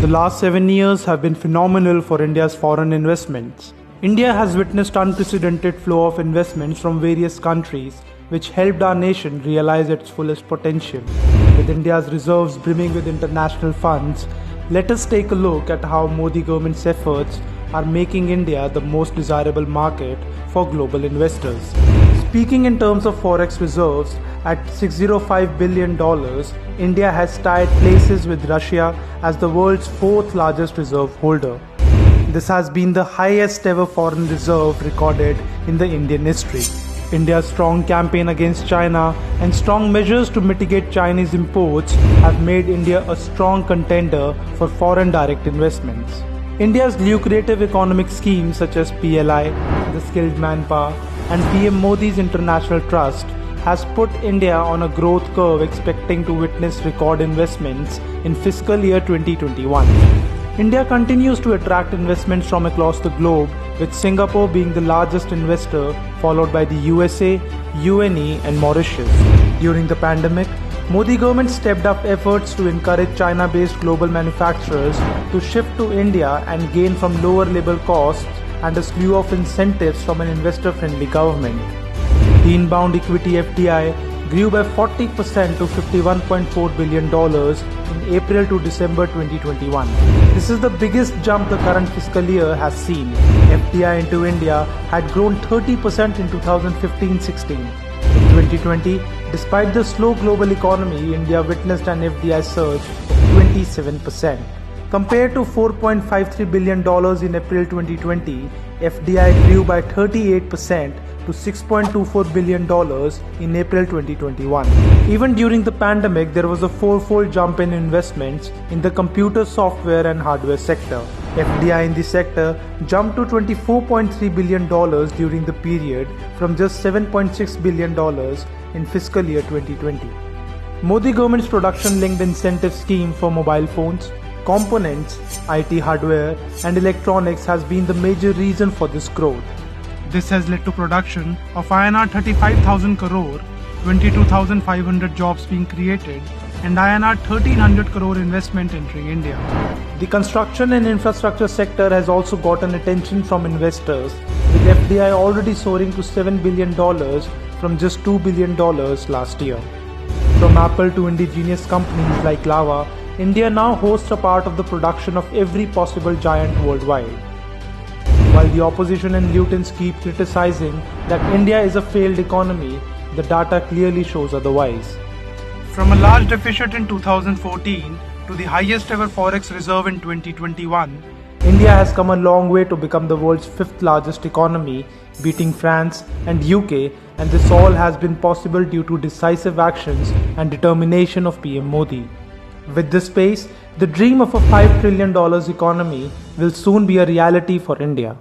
The last 7 years have been phenomenal for India's foreign investments. India has witnessed unprecedented flow of investments from various countries, which helped our nation realize its fullest potential. With India's reserves brimming with international funds, let us take a look at how Modi government's efforts are making India the most desirable market for global investors. Speaking in terms of forex reserves, at $605 billion, India has tied places with Russia as the world's fourth largest reserve holder. This has been the highest ever foreign reserve recorded in the Indian history. India's strong campaign against China and strong measures to mitigate Chinese imports have made India a strong contender for foreign direct investments. India's lucrative economic schemes such as PLI, the Skilled Manpower, and PM Modi's International Trust has put India on a growth curve expecting to witness record investments in fiscal year 2021. India continues to attract investments from across the globe, with Singapore being the largest investor, followed by the USA, UAE and Mauritius. During the pandemic, Modi government stepped up efforts to encourage China-based global manufacturers to shift to India and gain from lower labor costs and a slew of incentives from an investor-friendly government. The inbound equity FDI grew by 40% to $51.4 billion in April to December 2021. This is the biggest jump the current fiscal year has seen. FDI into India had grown 30% in 2015-16. In 2020, despite the slow global economy, India witnessed an FDI surge of 27%. Compared to $4.53 billion in April 2020, FDI grew by 38% to $6.24 billion in April 2021. Even during the pandemic, there was a fourfold jump in investments in the computer software and hardware sector. FDI in the sector jumped to $24.3 billion during the period from just $7.6 billion in fiscal year 2020. Modi government's production-linked incentive scheme for mobile phones, components, IT hardware and electronics has been the major reason for this growth. This has led to production of INR 35,000 crore, 22,500 jobs being created and INR 1,300 crore investment entering India. The construction and infrastructure sector has also gotten attention from investors, with FDI already soaring to $7 billion from just $2 billion last year. From Apple to indigenous companies like Lava, India now hosts a part of the production of every possible giant worldwide. While the opposition and Lutins keep criticizing that India is a failed economy, the data clearly shows otherwise. From a large deficit in 2014 to the highest ever forex reserve in 2021, India has come a long way to become the world's fifth largest economy, beating France and UK, and this all has been possible due to decisive actions and determination of PM Modi. With this pace, the dream of a $5 trillion economy will soon be a reality for India.